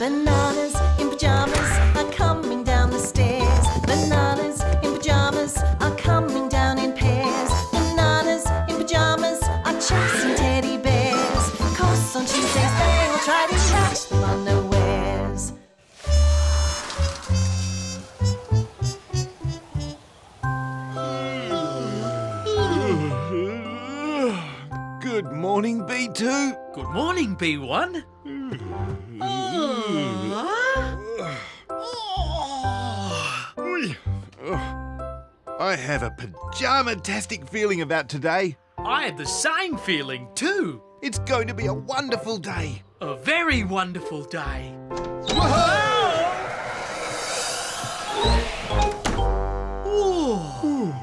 Bananas in pyjamas are coming down the stairs. Bananas in pyjamas are coming down in pairs. Bananas in pyjamas are chasing teddy bears. 'Cause on Tuesdays they will try to catch them unawares. Good morning, B2. Good morning, B1. I have a pajama-tastic feeling about today. I have the same feeling too. It's going to be a wonderful day. A very wonderful day. Ooh.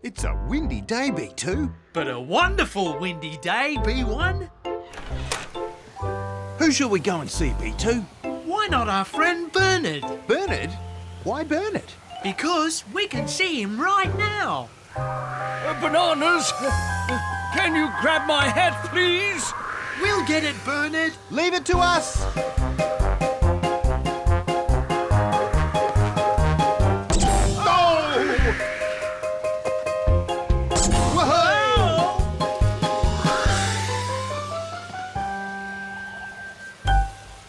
It's a windy day, B2. But a wonderful windy day, B1. Who shall we go and see, B2? Why not our friend Bernard? Bernard? Why Bernard? Because we can see him right now. Bananas! Can you grab my hat, please? We'll get it, Bernard. Leave it to us.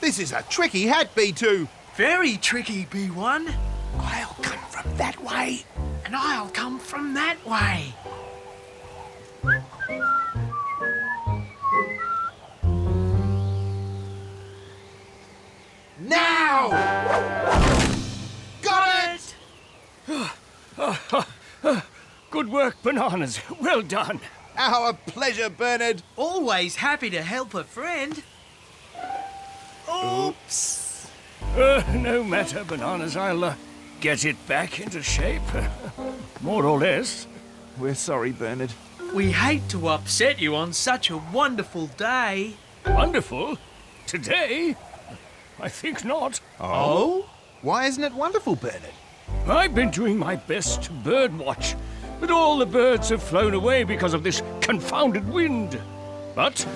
This is a tricky hat, B2. Very tricky, B1. I'll come from that way. And I'll come from that way. Now! Got it! Good work, Bananas. Well done. Our pleasure, Bernard. Always happy to help a friend. Oops. No matter, Bananas. I'll get it back into shape. More or less. We're sorry, Bernard. We hate to upset you on such a wonderful day. Wonderful? Today? I think not. Oh? Why isn't it wonderful, Bernard? I've been doing my best to bird watch, but all the birds have flown away because of this confounded wind. But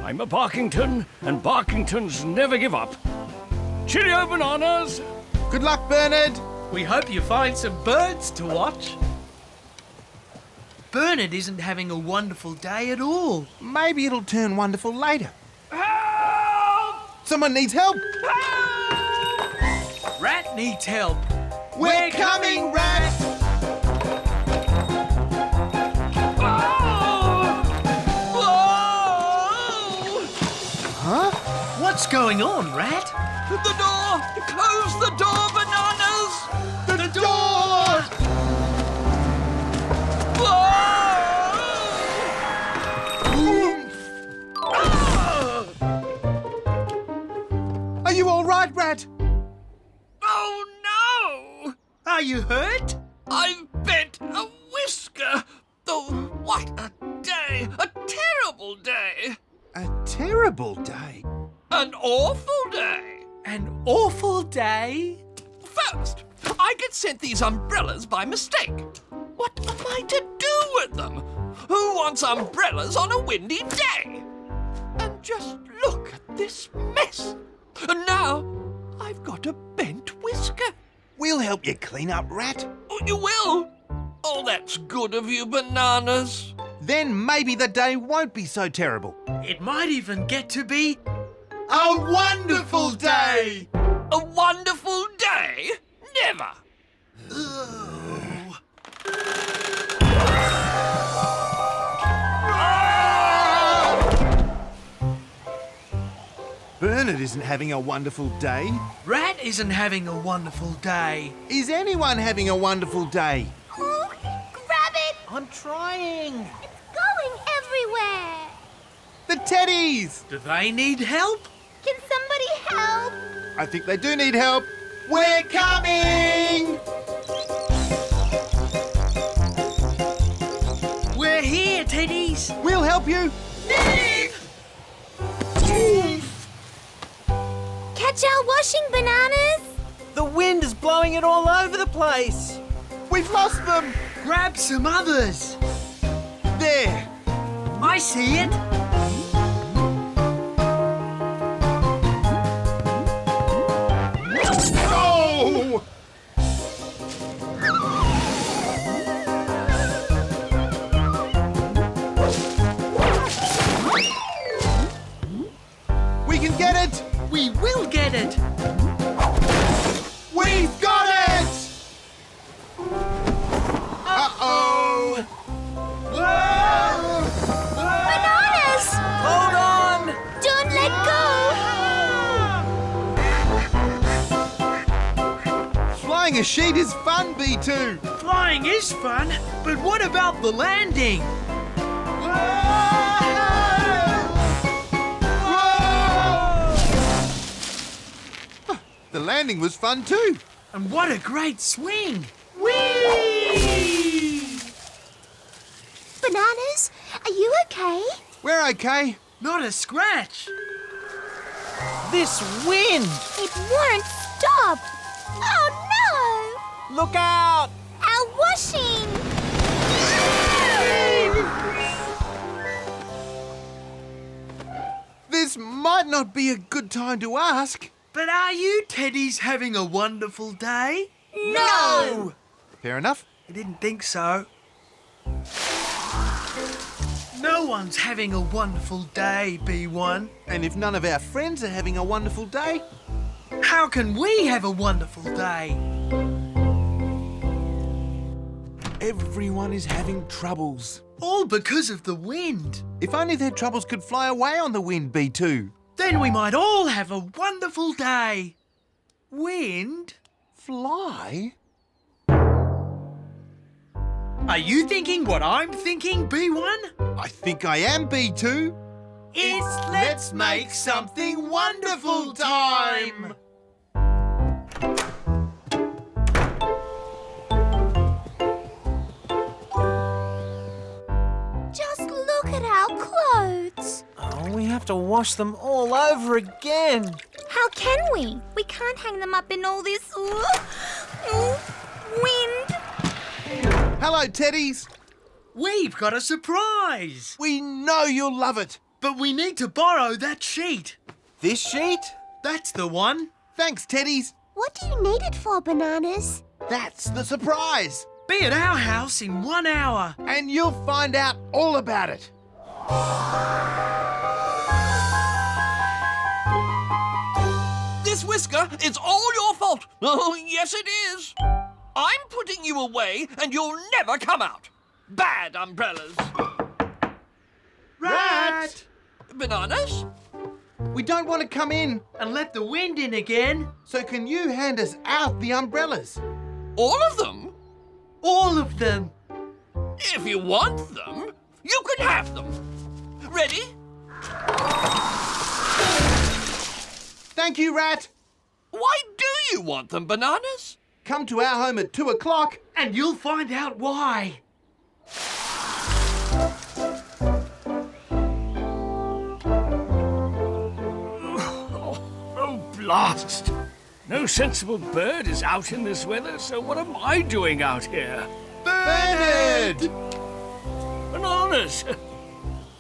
I'm a Barkington, and Barkingtons never give up. Cheerio, Bananas! Good luck, Bernard. We hope you find some birds to watch. Bernard isn't having a wonderful day at all. Maybe it'll turn wonderful later. Help! Someone needs help. Help! Rat needs help. We're coming, Rat! Huh? What's going on, Rat? The door! Close the door, Bananas! The door! Are you all right, Rat? Oh, no! Are you hurt? I've bent a whisker! Oh, what a day! A terrible day! A terrible day. An awful day! An awful day? First, I get sent these umbrellas by mistake. What am I to do with them? Who wants umbrellas on a windy day? And just look at this mess. And now I've got a bent whisker. We'll help you clean up, Rat. Oh, you will? Oh, that's good of you, Bananas. Then maybe the day won't be so terrible. It might even get to be A wonderful day! A wonderful day? Never. Bernard isn't having a wonderful day. Rat isn't having a wonderful day. Is anyone having a wonderful day? Oh, grab it! I'm trying. It's going everywhere! The teddies! Do they need help? Can somebody help? I think they do need help. We're coming! We're here, Teddies. We'll help you. Catch our washing, Bananas! The wind is blowing it all over the place. We've lost them. Grab some others. There. I see it. Flying a sheet is fun, B2. Flying is fun, but what about the landing? The landing was fun too. And what a great swing! Whee! Bananas, are you okay? We're okay. Not a scratch. This wind! It won't stop. Oh Look out! no! Our washing! This might not be a good time to ask. But are you Teddy's having a wonderful day? No! Fair enough. I didn't think so. No one's having a wonderful day, B1. And if none of our friends are having a wonderful day, How can we have a wonderful day? everyone is having troubles. All because of the wind. If only their troubles could fly away on the wind, B2. Then we might all have a wonderful day. Wind? Fly? Are you thinking what I'm thinking, B1? I think I am, B2. It's Let's Make Something Wonderful time! Just look at our clothes. Oh, we have to wash them all over again. How can we? We can't hang them up in all this wind. Hello, Teddies. We've got a surprise! We know you'll love it. But we need to borrow that sheet. This sheet? That's the one. Thanks, Teddies. What do you need it for, Bananas? That's the surprise. Be at our house in 1 hour. And you'll find out all about it. This whisker, it's all your fault. Oh, yes, it is. I'm putting you away and you'll never come out. Bad umbrellas. Rat! Bananas? We don't want to come in, And let the wind in again. so can you hand us out the umbrellas? All of them? All of them. If you want them, you can have them. Ready? Thank you, Rat. Why do you want them, Bananas? Come to our home at 2 o'clock. And you'll find out why. Oh, blast! No sensible bird is out in this weather, so what am I doing out here? Bernard! Bananas!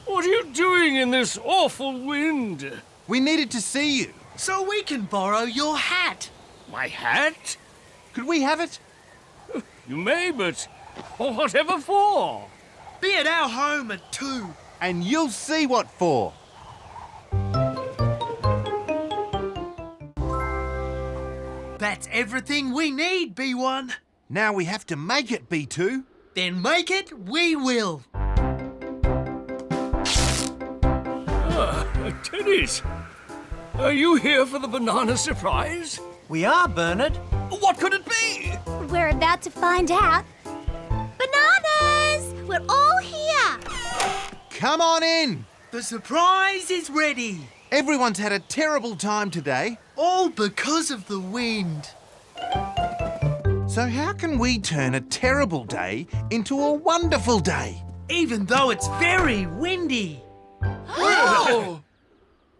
What are you doing in this awful wind? We needed to see you. So we can borrow your hat. My hat? Could we have it? You may, but whatever for? Be at our home at 2. And you'll see what for. That's everything we need, B1. Now we have to make it, B2. Then make it we will. Teddies, are you here for the banana surprise? We are, Bernard. What could it be? We're about to find out. Bananas! We're all here. Come on in. The surprise is ready. Everyone's had a terrible time today. All because of the wind. So how can we turn a terrible day into a wonderful day? Even though it's very windy. Oh!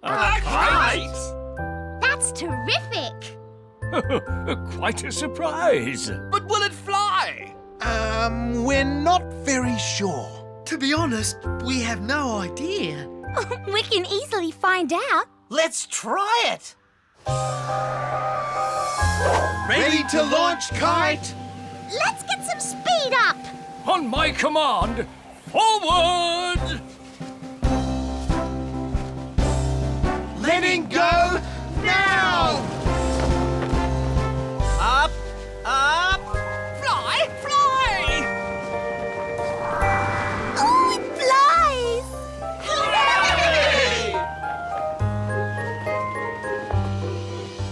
A kite! That's terrific. Quite a surprise. But will it fly? We're not very sure. To be honest, we have no idea. We can easily find out. Let's try it. Ready to launch, kite? Let's get some speed up. On my command, forward! Letting go now! Up, up. Fly, fly! Oh, it flies.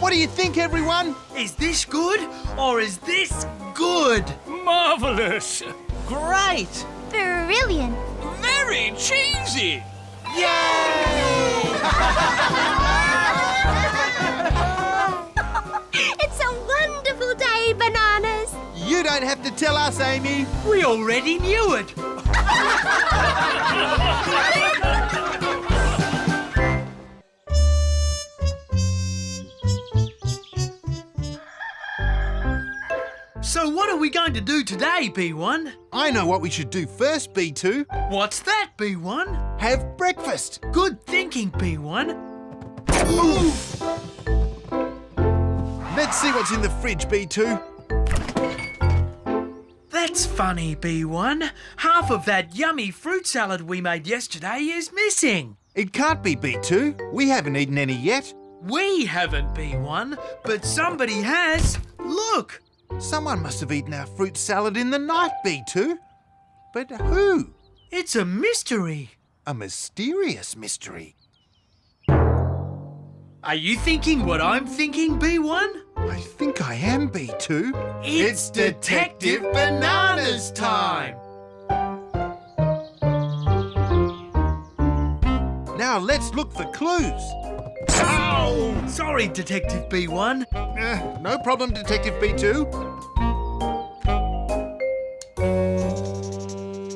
What are you you think, everyone? Is this good or is this good? Marvellous! Great! Brilliant. Very cheesy. It's a wonderful day, Bananas. You don't have to tell us, Amy. We already knew it. So what are we going to do today, B1? I know what we should do first, B2. What's that, B1? Have breakfast. Good thinking, B1. Let's see what's in the fridge, B2. That's funny, B1. Half of that yummy fruit salad we made yesterday is missing. It can't be, B2. We haven't eaten any yet. We haven't, B1, but somebody has. Look. Someone must have eaten our fruit salad in the night, B2. But who? It's a mystery. A mysterious mystery. Are you thinking what I'm thinking, B1? I think I am, B2. It's Detective Bananas time. Now let's look for clues. Oh, sorry, Detective B1. No problem, Detective B2.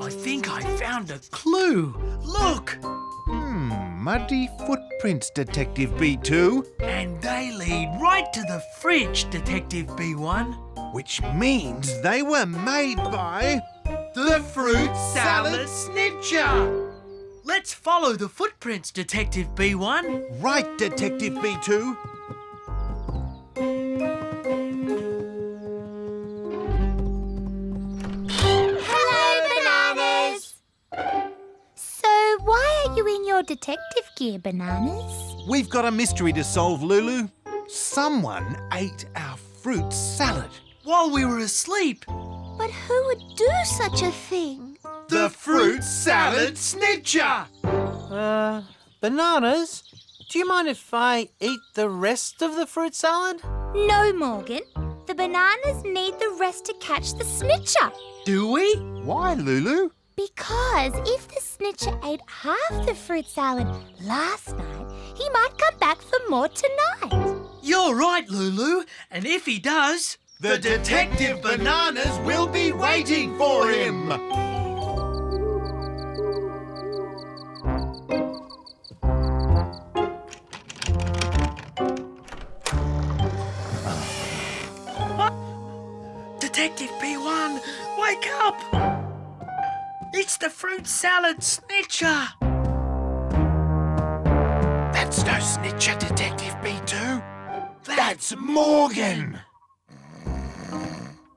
I think I found a clue. Look, Muddy footprints, Detective B2. and they lead right to the fridge, Detective B1. Which means they were made by The fruit salad snitcher. Let's follow the footprints, Detective B1. right, Detective B2. Hello, Bananas. So why are you in your detective gear, Bananas? We've got a mystery to solve, Lulu. Someone ate our fruit salad. While we were asleep, But who would do such a thing? the fruit salad snitcher. Bananas, do you mind if I eat the rest of the fruit salad? No, Morgan. The bananas need the rest to catch the snitcher. Do we? Why, Lulu? Because if the snitcher ate half the fruit salad last night, he might come back for more tonight. You're right, Lulu. And if he does, The Detective Bananas will be waiting for him. Detective B1, wake up! It's the fruit salad snitcher. That's no snitcher, Detective B2. That's Morgan.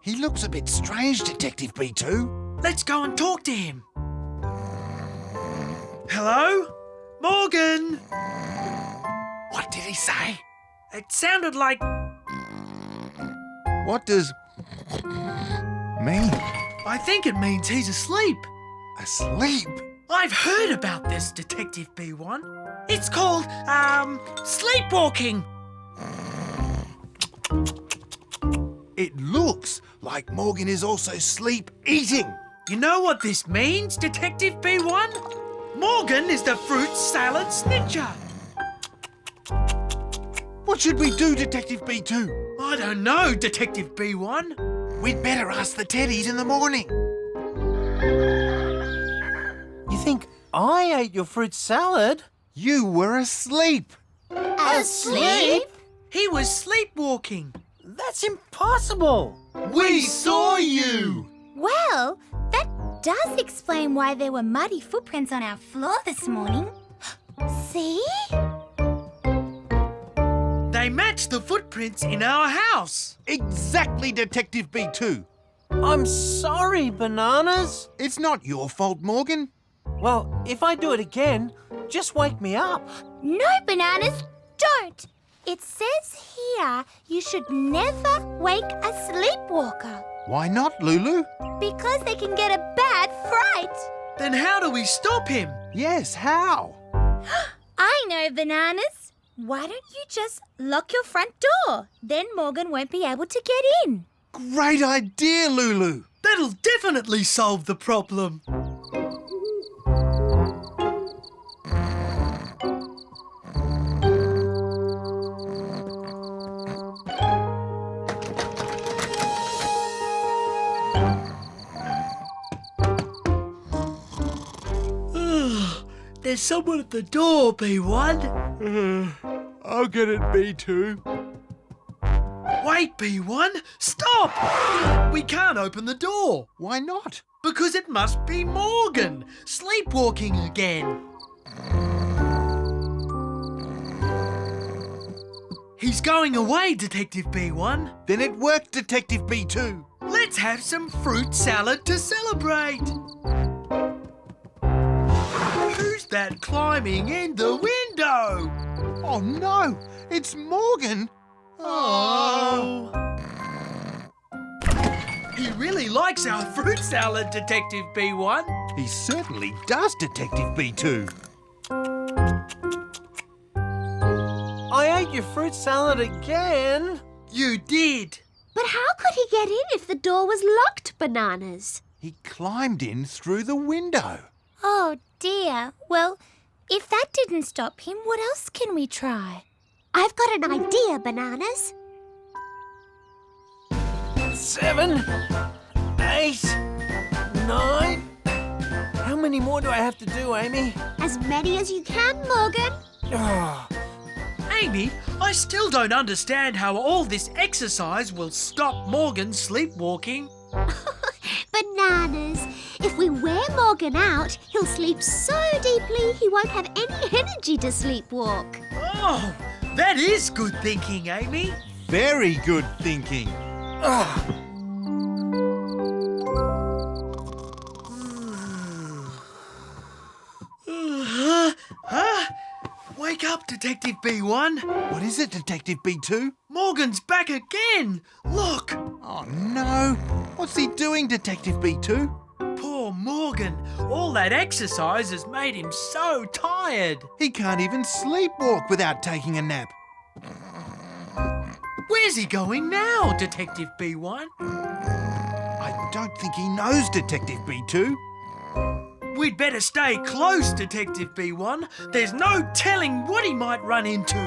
He looks a bit strange, Detective B2. Let's go and talk to him. Hello? Morgan! What did he say? It sounded like... What does mean? I think it means he's asleep. Asleep? I've heard about this, Detective B1. It's called, sleepwalking. It looks like Morgan is also sleep eating. You know what this means, Detective B1? Morgan is the fruit salad snitcher. What should we do, Detective B2? I don't know, Detective B1. We'd better ask the teddies in the morning. You think I ate your fruit salad? You were asleep. Asleep? He was sleepwalking. That's impossible. We saw you. Well, that does explain why there were muddy footprints on our floor this morning. See? They match the footprints in our house. Exactly, Detective B2. I'm sorry, Bananas. It's not your fault, Morgan. Well, if I do it again, just wake me up. No, Bananas, don't. It says here you should never wake a sleepwalker Why not, Lulu? because they can get a bad fright. Then how do we stop him? Yes, how? I know, Bananas. Why don't you just lock your front door? Then Morgan won't be able to get in. Great idea, Lulu. That'll definitely solve the problem. There's someone at the door, B1. I'll get it, B2. Wait, B1, stop! We can't open the door Why not? because it must be Morgan, sleepwalking again. He's going away, Detective B1. Then it worked, Detective B2. Let's have some fruit salad to celebrate. Who's that climbing in the window? Oh no, it's Morgan. Oh. He really likes our fruit salad, Detective B1. He certainly does, Detective B2. I ate your fruit salad again. You did. But how could he get in if the door was locked, Bananas? He climbed in through the window. Oh dear. Well, if that didn't stop him, what else can we try? I've got an idea, Bananas. 7, 8, 9. How many more do I have to do, Amy? As many as you can, Morgan. Oh, Amy, I still don't understand how all this exercise will stop Morgan sleepwalking. Bananas. If we wear Morgan out, he'll sleep so deeply he won't have any energy to sleepwalk. Oh, that is good thinking, Amy. Very good thinking. Wake up, Detective B1. What is it, Detective B2? Morgan's back again. Look, Oh no. What's he doing, Detective B2? poor Morgan. All that exercise has made him so tired. He can't even sleepwalk without taking a nap. Where's he going now, Detective B1? I don't think he knows, Detective B2. We'd better stay close, Detective B1. There's no telling what he might run into.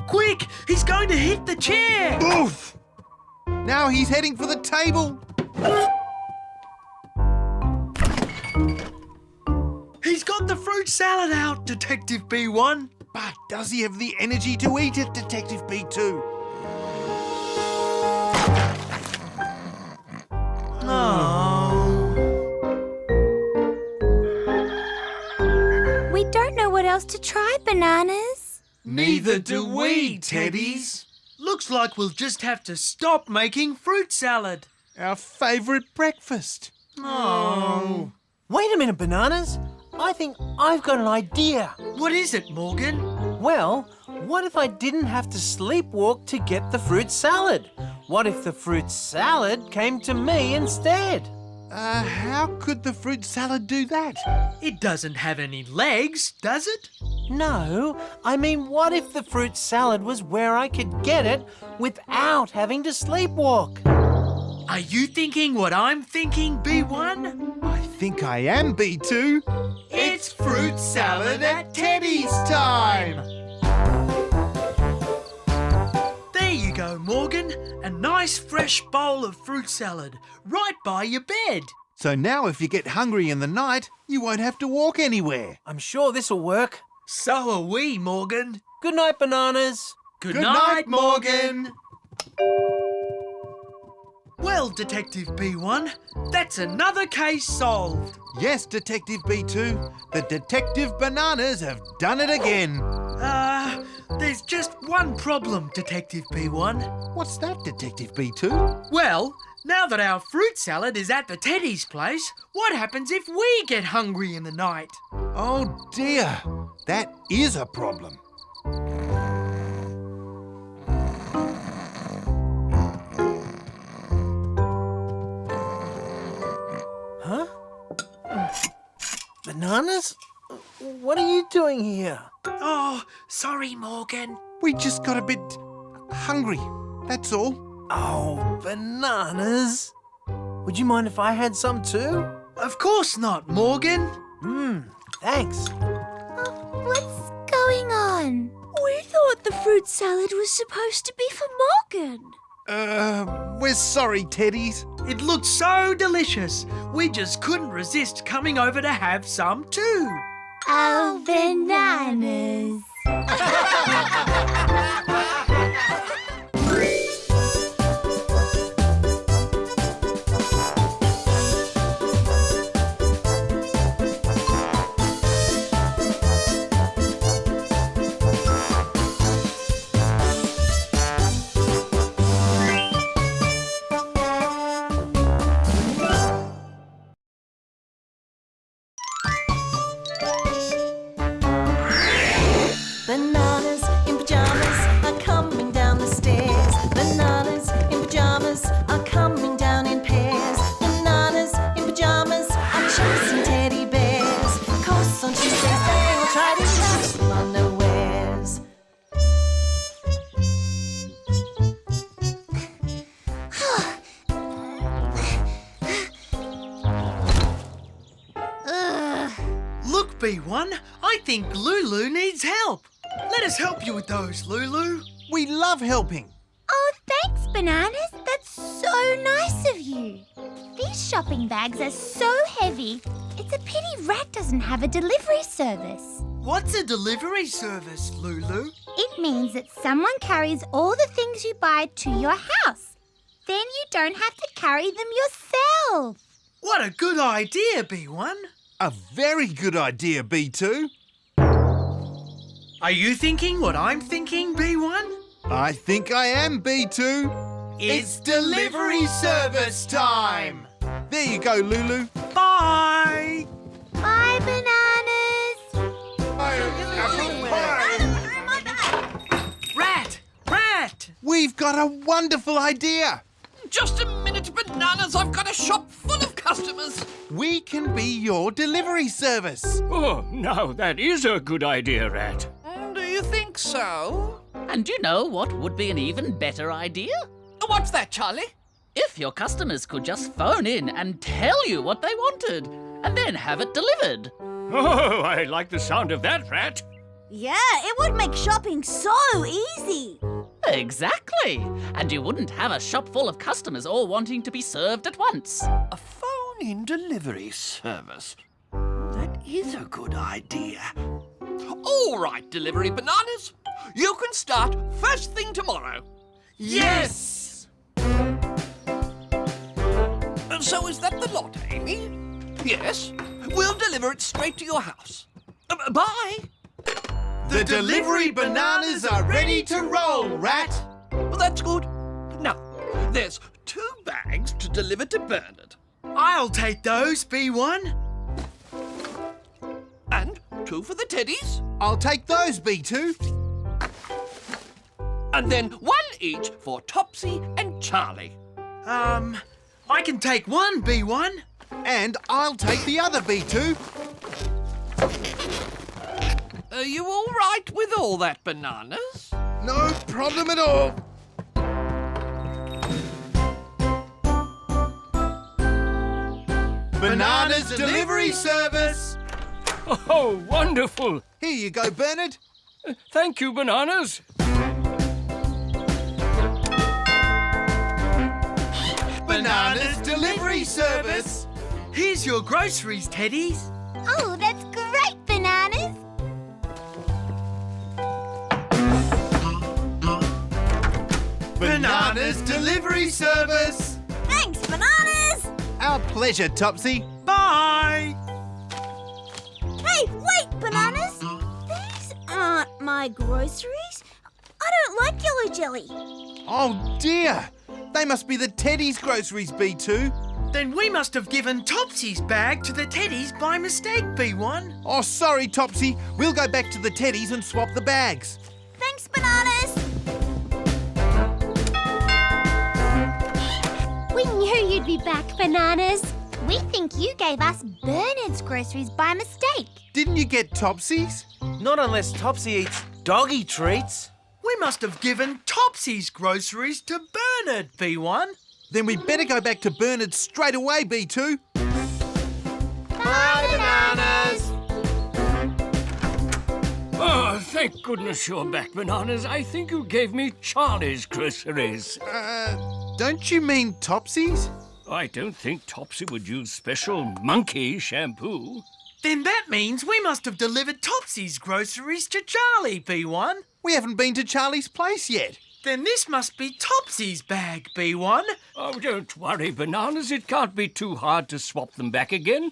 Quick, he's going to hit the chair. Oof! Now he's heading for the table. He's got the fruit salad out, Detective B1. But does he have the energy to eat it, Detective B2? We don't know what else to try, Bananas. Neither do we, Teddies. Looks like we'll just have to stop making fruit salad. Our favourite breakfast. Oh. wait a minute, Bananas. I think I've got an idea. What is it, Morgan? Well, what if I didn't have to sleepwalk to get the fruit salad? What if the fruit salad came to me instead? How could the fruit salad do that? It doesn't have any legs, does it? No, I mean, what if the fruit salad was where I could get it without having to sleepwalk? Are you thinking what I'm thinking, B1? I think I am, B2. It's fruit salad at Teddy's time. There you go, Morgan. A nice fresh bowl of fruit salad right by your bed. So now if you get hungry in the night, you won't have to walk anywhere. I'm sure this'll work. So are we, Morgan. Good night, Bananas. Good night, Morgan. Well, Detective B1, that's another case solved. Yes, Detective B2, the Detective Bananas have done it again. There's just one problem, Detective B1. What's that, Detective B2? Well, now that our fruit salad is at the Teddy's place, what happens if we get hungry in the night? Oh dear, that is a problem. Huh? Bananas? What are you doing here? Oh, sorry, Morgan. We just got a bit hungry, that's all. Oh, bananas. Would you mind if I had some too? Of course not, Morgan. Thanks. What's going on? We thought the fruit salad was supposed to be for Morgan. We're sorry, Teddies. It looked so delicious. We just couldn't resist coming over to have some too. Oh, bananas. Bananas in pyjamas are coming down the stairs. Bananas in pyjamas are coming down in pairs. Bananas in pyjamas are chasing teddy bears. 'Cause on Tuesdays they will try to catch them unawares. Look, B1, I think Lulu needs help. Let us help you with those, Lulu. We love helping. Oh, thanks, Bananas. That's so nice of you. These shopping bags are so heavy. It's a pity Rat doesn't have a delivery service. What's a delivery service, Lulu? It means that someone carries all the things you buy to your house. Then you don't have to carry them yourself. What a good idea, B1. A very good idea, B2. Are you thinking what I'm thinking, B1? I think I am, B2. It's delivery service time. There you go, Lulu. Bye. Bye, Bananas. Rat! We've got a wonderful idea. Just a minute, Bananas. I've got a shop full of customers. We can be your delivery service. Oh, now that is a good idea, Rat. Do you think so? And do you know what would be an even better idea? What's that, Charlie? If your customers could just phone in and tell you what they wanted, and then have it delivered. Oh, I like the sound of that, Rat. Yeah, it would make shopping so easy. Exactly. And you wouldn't have a shop full of customers all wanting to be served at once. A phone-in delivery service. That is a good idea. All right, Delivery Bananas. You can start first thing tomorrow. Yes! So is that the lot, Amy? Yes. We'll deliver it straight to your house. Bye. The delivery bananas are ready to roll, Rat. Well, that's good. Now, there's 2 bags to deliver to Bernard. I'll take those, B1. And 2 for the teddies. I'll take those, B2. And then 1 each for Topsy and Charlie. I can take 1, B1. And I'll take the other, B2. Are you all right with all that, Bananas? No problem at all. Bananas delivery service. Oh, wonderful. Here you go, Bernard. Thank you, Bananas. Bananas delivery service. Here's your groceries, Teddies. Oh, that's great, Bananas. Bananas delivery service. Thanks, Bananas. Our pleasure, Topsy. Bye. Hey, wait, Bananas. These aren't my groceries. I don't like yellow jelly. Oh dear. They must be the Teddy's groceries, B2. Then we must have given Topsy's bag to the Teddies by mistake, B1. Oh, sorry, Topsy. We'll go back to the Teddy's and swap the bags. Thanks, Bananas. We knew you'd be back, Bananas. We think you gave us Bernard's groceries by mistake. Didn't you get Topsy's? Not unless Topsy eats doggy treats. We must have given Topsy's groceries to Bernard, B1. Then we'd better go back to Bernard straight away, B2. Bye, Bananas! Oh, thank goodness you're back, Bananas. I think you gave me Charlie's groceries. Don't you mean Topsy's? I don't think Topsy would use special monkey shampoo. Then that means we must have delivered Topsy's groceries to Charlie, B1. We haven't been to Charlie's place yet. Then this must be Topsy's bag, B1. Oh, don't worry, Bananas. It can't be too hard to swap them back again.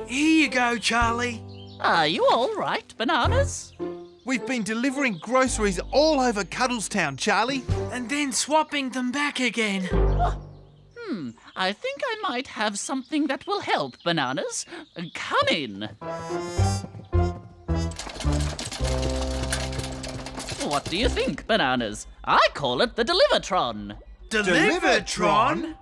Here you go, Charlie. Are you all right, Bananas? We've been delivering groceries all over Cuddlestown, Charlie. And then swapping them back again. I think I might have something that will help, Bananas. Come in. What do you think, Bananas? I call it the Delivertron. Delivertron?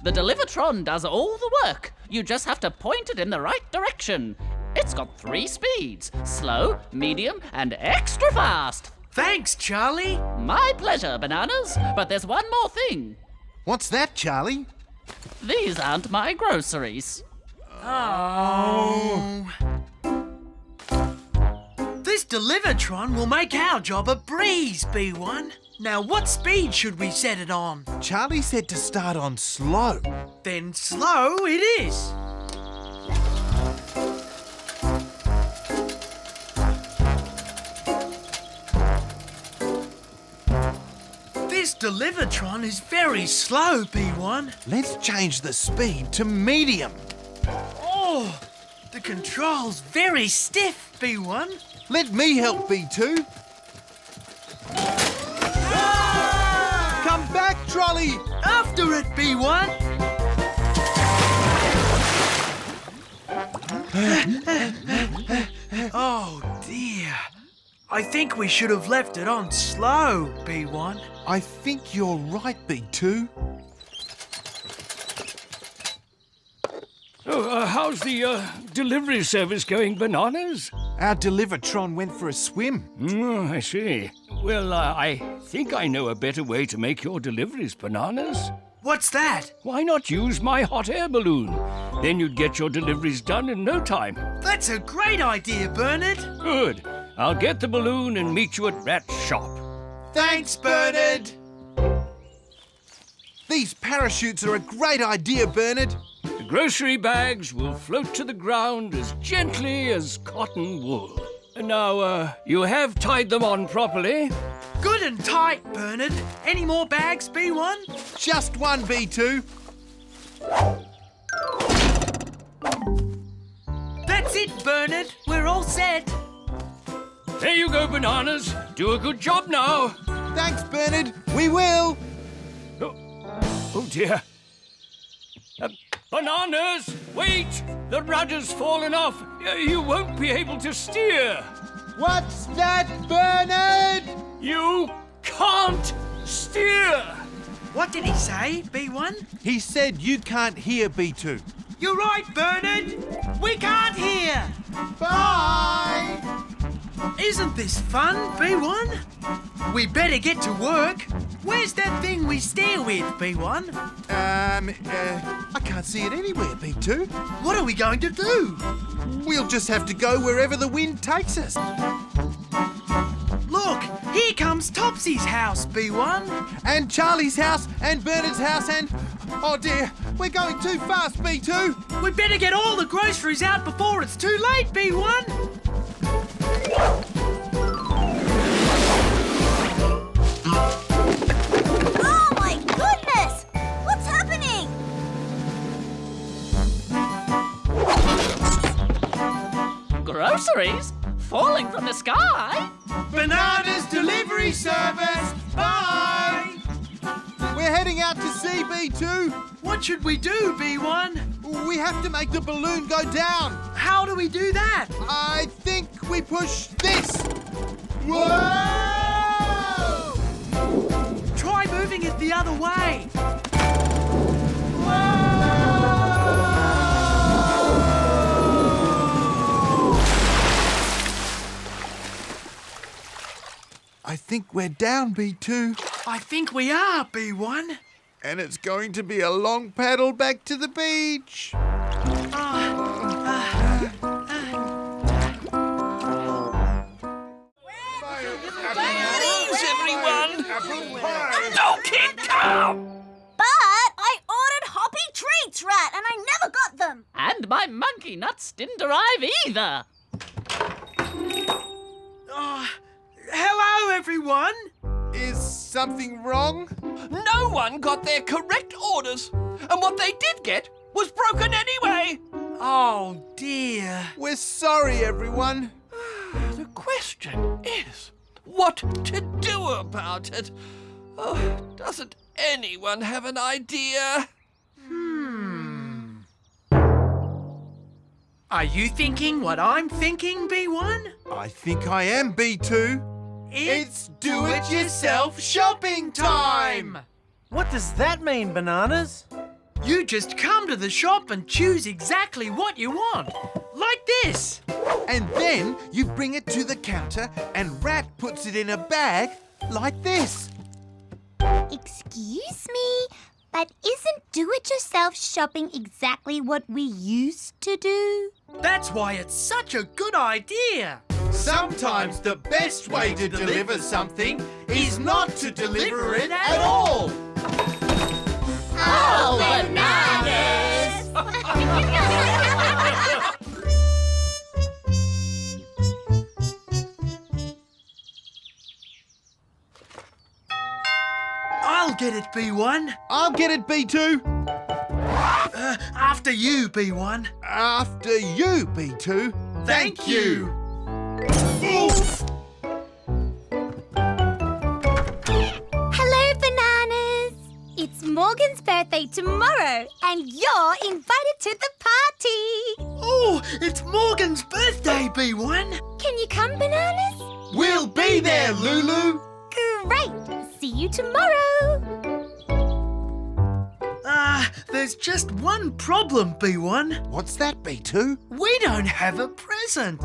The Delivertron does all the work. You just have to point it in the right direction. It's got 3 speeds: slow, medium, and extra fast. Thanks, Charlie. My pleasure, Bananas. But there's one more thing. What's that, Charlie? These aren't my groceries. Oh. This Delivertron will make our job a breeze, B1. Now, what speed should we set it on? Charlie said to start on slow. Then slow it is. This Delivertron is very slow, B1. Let's change the speed to medium. Oh, the control's very stiff, B1. Let me help, B2. Come back, trolley! After it, B1. Oh, dear. I think we should have left it on slow, B1. I think you're right, B2. Oh, how's the delivery service going, Bananas? Our Delivertron went for a swim. Oh, I see. Well, I think I know a better way to make your deliveries, Bananas. What's that? Why not use my hot air balloon? Then you'd get your deliveries done in no time. That's a great idea, Bernard. Good. I'll get the balloon and meet you at Rat's shop. Thanks, Bernard! These parachutes are a great idea, Bernard. The grocery bags will float to the ground as gently as cotton wool. And now, you have tied them on properly. Good and tight, Bernard. Any more bags, B1? Just one, B2. That's it, Bernard. We're all set. There you go, Bananas. Do a good job now. Thanks, Bernard. We will. Oh dear. Bananas, wait! The rudder's fallen off. You won't be able to steer. What's that, Bernard? You can't steer. What did he say, B1? He said you can't hear, B2. You're right, Bernard. We can't hear. Bye! Isn't this fun, B1? We better get to work. Where's that thing we steer with, B1? I can't see it anywhere, B2. What are we going to do? We'll just have to go wherever the wind takes us. Look, here comes Topsy's house, B1. And Charlie's house, and Bernard's house, and... Oh dear, we're going too fast, B2. We better get all the groceries out before it's too late, B1. Oh my goodness! What's happening? Groceries? Falling from the sky? Bananas delivery service! Bye! We're heading out to sea, B2. What should we do, B1? We have to make the balloon go down. How do we do that? I think we push this. Whoa! Try moving it the other way. think we're down, B2. I think we are, B1. And it's going to be a long paddle back to the beach. Please, everyone! No kid, come! But I ordered hoppy treats, Rat, and I never got them. And my monkey nuts didn't arrive either. Hello, everyone. Is something wrong? No one got their correct orders, and what they did get was broken anyway. Oh, dear. We're sorry, everyone. The question is, what to do about it? Oh, doesn't anyone have an idea? Are you thinking what I'm thinking, B1? I think I am, B2. It's do-it-yourself shopping time! What does that mean, Bananas? You just come to the shop and choose exactly what you want. Like this. And then you bring it to the counter and Rat puts it in a bag like this. Excuse me, but isn't do-it-yourself shopping exactly what we used to do? That's why it's such a good idea. Sometimes the best way to deliver something is not to deliver it at all. Oh, bananas! I'll get it, B1. I'll get it, B2. After you, B1. After you, B2. Thank you. Hello, Bananas! It's Morgan's birthday tomorrow, and you're invited to the party! Oh, it's Morgan's birthday, B1. Can you come, Bananas? We'll be there, Lulu. Great! See you tomorrow! There's just one problem, B1. What's that, B2? We don't have a present.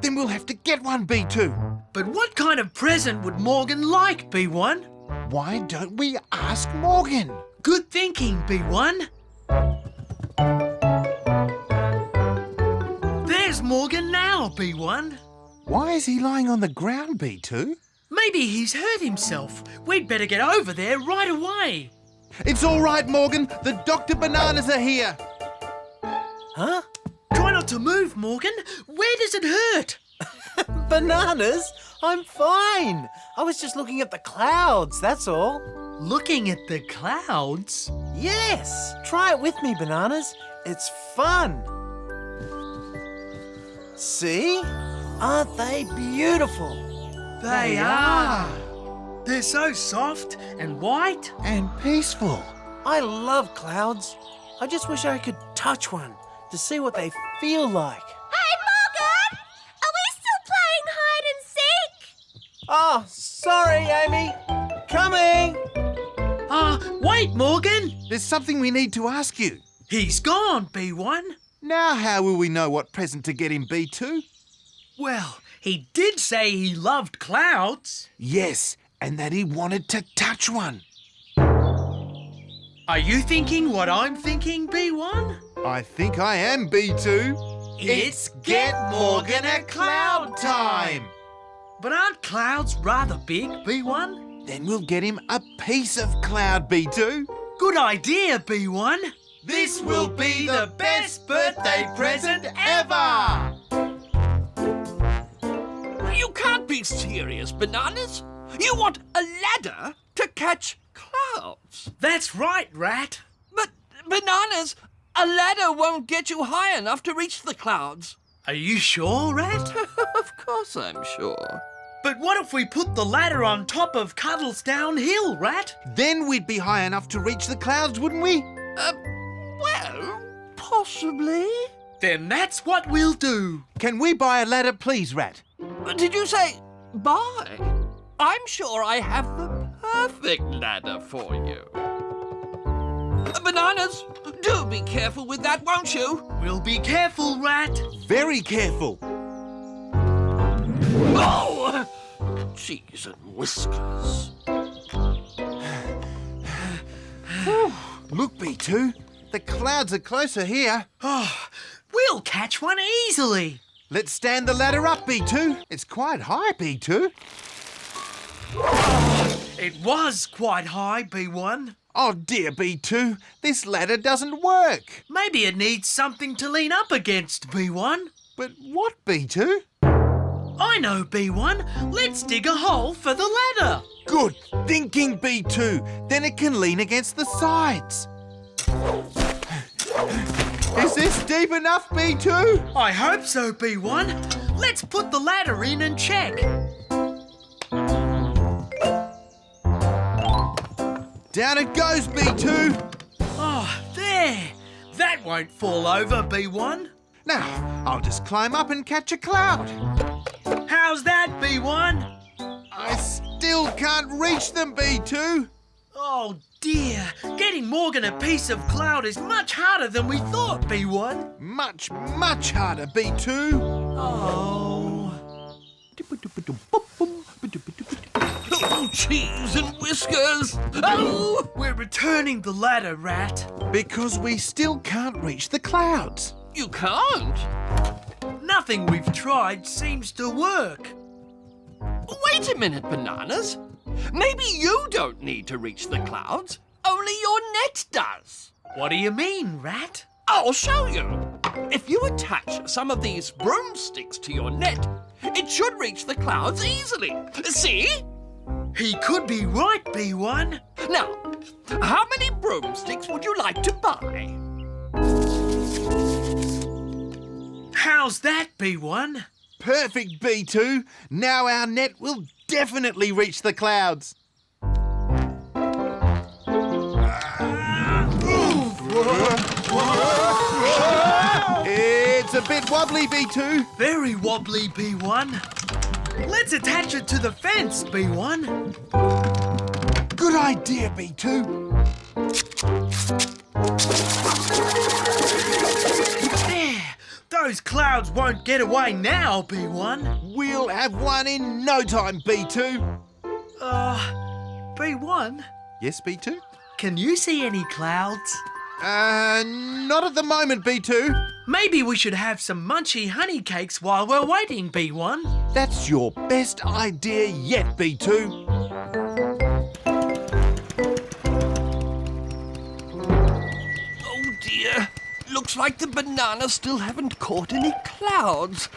Then we'll have to get one, B2. But what kind of present would Morgan like, B1? Why don't we ask Morgan? Good thinking, B1. There's Morgan now, B1. Why is he lying on the ground, B2? Maybe he's hurt himself. We'd better get over there right away. It's all right, Morgan. The Dr. Bananas are here. Huh? Try not to move, Morgan. Where does it hurt? Bananas? I'm fine. I was just looking at the clouds, that's all. Looking at the clouds? Yes. Try it with me, Bananas. It's fun. See? Aren't they beautiful? They are. They're so soft and white. And peaceful. I love clouds. I just wish I could touch one to see what they feel like. Hey, Morgan! Are we still playing hide and seek? Oh, sorry, Amy. Coming! Wait, Morgan. There's something we need to ask you. He's gone, B1. Now how will we know what present to get him, B2? Well, he did say he loved clouds. Yes, and that he wanted to touch one. Are you thinking what I'm thinking, B1? I think I am, B2. It's Get Morgan a Cloud Time. But aren't clouds rather big, B1? Then we'll get him a piece of cloud, B2. Good idea, B1. This will be the best birthday present ever! You can't be serious, Bananas. You want a ladder to catch clouds. That's right, Rat. But, Bananas, a ladder won't get you high enough to reach the clouds. Are you sure, Rat? Of course I'm sure. But what if we put the ladder on top of Cuddles downhill, Rat? Then we'd be high enough to reach the clouds, wouldn't we? Well, possibly. Then that's what we'll do. Can we buy a ladder, please, Rat? Did you say buy? I'm sure I have the perfect ladder for you. Bananas, do be careful with that, won't you? We'll be careful, Rat. Very careful. Oh! cheese and whiskers. Look, B2, the clouds are closer here. Oh, we'll catch one easily. Let's stand the ladder up, B2. It's quite high, B2. It was quite high, B1. Oh dear, B2, this ladder doesn't work. Maybe it needs something to lean up against, B1. But what, B2? I know, B1. Let's dig a hole for the ladder. Good thinking, B2. Then it can lean against the sides. Is this deep enough, B2? I hope so, B1. Let's put the ladder in and check. Down it goes, B2. Oh, there. That won't fall over, B1. Now, I'll just climb up and catch a cloud. How's that, B1? I still can't reach them, B2. Oh, dear. Getting Morgan a piece of cloud is much harder than we thought, B1. Much, much harder, B2. Oh. Oh, cheese and whiskers! Oh! We're returning the ladder, Rat. Because we still can't reach the clouds. You can't? Nothing we've tried seems to work. Wait a minute, Bananas. Maybe you don't need to reach the clouds. Only your net does. What do you mean, Rat? I'll show you. If you attach some of these broomsticks to your net, it should reach the clouds easily. See? He could be right, B1. Now, how many broomsticks would you like to buy? How's that, B1? Perfect, B2. Now our net will definitely reach the clouds. It's a bit wobbly, B2. Very wobbly, B1. Let's attach it to the fence, B1. Good idea, B2. There! Those clouds won't get away now, B1. We'll have one in no time, B2. B1? Yes, B2? Can you see any clouds? Not at the moment, B2. Maybe we should have some munchy honey cakes while we're waiting, B1. That's your best idea yet, B2. Oh dear. Looks like the bananas still haven't caught any clouds.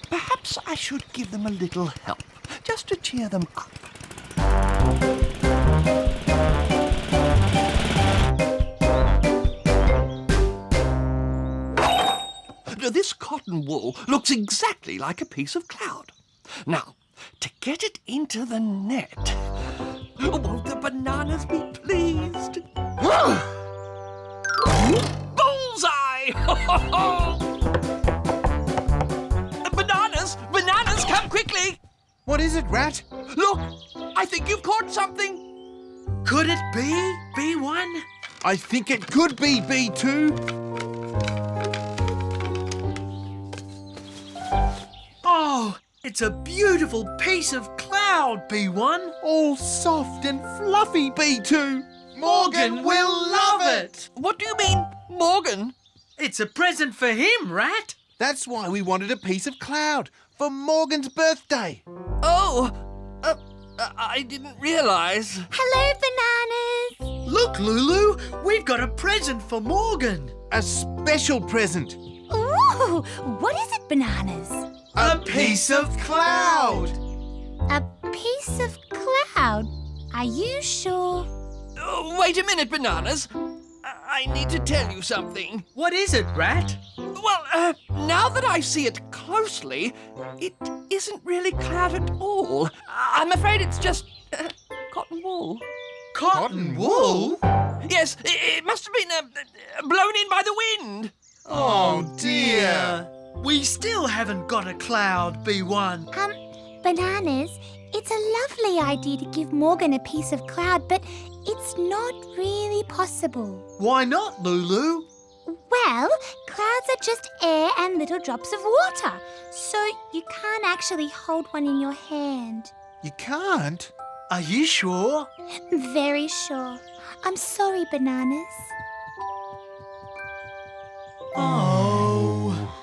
Perhaps I should give them a little help, just to cheer them up. This cotton wool looks exactly like a piece of cloud. Now, to get it into the net, won't the bananas be pleased? Bullseye! Bananas, come quickly! What is it, Rat? Look, I think you've caught something. Could it be, B1? I think it could be, B2. Oh, it's a beautiful piece of cloud, B1. All soft and fluffy, B2. Morgan will love it. What do you mean, Morgan? It's a present for him, Rat. That's why we wanted a piece of cloud for Morgan's birthday. Oh, I didn't realise. Hello, bananas. Look, Lulu, we've got a present for Morgan. A special present. Ooh, what is it, bananas? A piece of cloud. A piece of cloud? Are you sure? Oh, wait a minute, Bananas. I need to tell you something. What is it, Rat? Well, now that I see it closely, it isn't really cloud at all. I'm afraid it's just cotton wool. Cotton wool? Yes, it must have been blown in by the wind. Oh, dear. We still haven't got a cloud, B1. Bananas, it's a lovely idea to give Morgan a piece of cloud, but it's not really possible. Why not, Lulu? Well, clouds are just air and little drops of water, so you can't actually hold one in your hand. You can't? Are you sure? Very sure. I'm sorry, Bananas. Oh.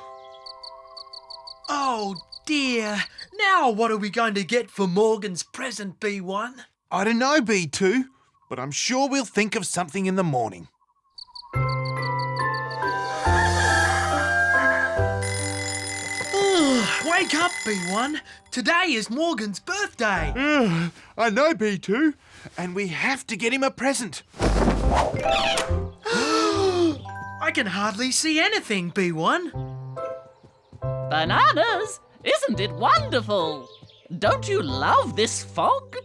Oh dear. Now what are we going to get for Morgan's present, B1? I don't know, B2, but I'm sure we'll think of something in the morning. Wake up, B1. Today is Morgan's birthday. I know, B2, and we have to get him a present. I can hardly see anything, B1. Bananas, isn't it wonderful? Don't you love this fog?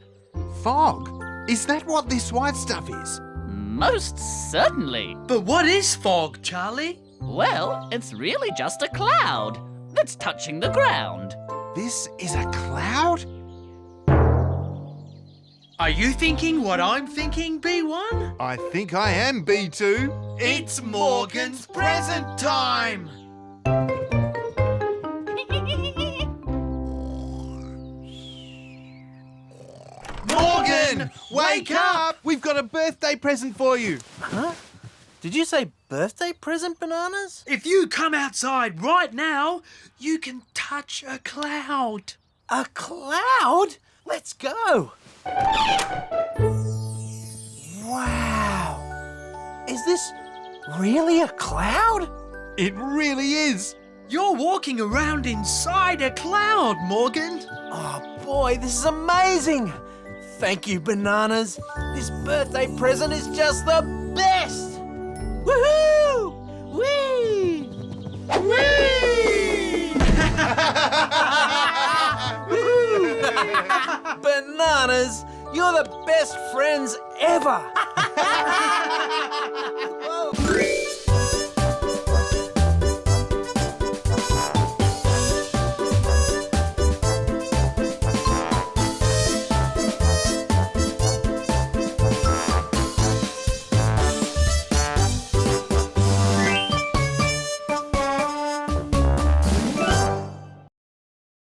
Fog? Is that what this white stuff is? Most certainly. But what is fog, Charlie? Well, it's really just a cloud that's touching the ground. This is a cloud? Are you thinking what I'm thinking, B1? I think I am, B2. It's Morgan's present time! Morgan, wake up! We've got a birthday present for you. Huh? Did you say birthday present, Bananas? If you come outside right now, you can touch a cloud. A cloud? Let's go. Wow. Is this really a cloud? It really is. You're walking around inside a cloud, Morgan. Oh boy, this is amazing. Thank you, Bananas. This birthday present is just the best. Woohoo! Whee! Whee! Bananas, you're the best friends ever.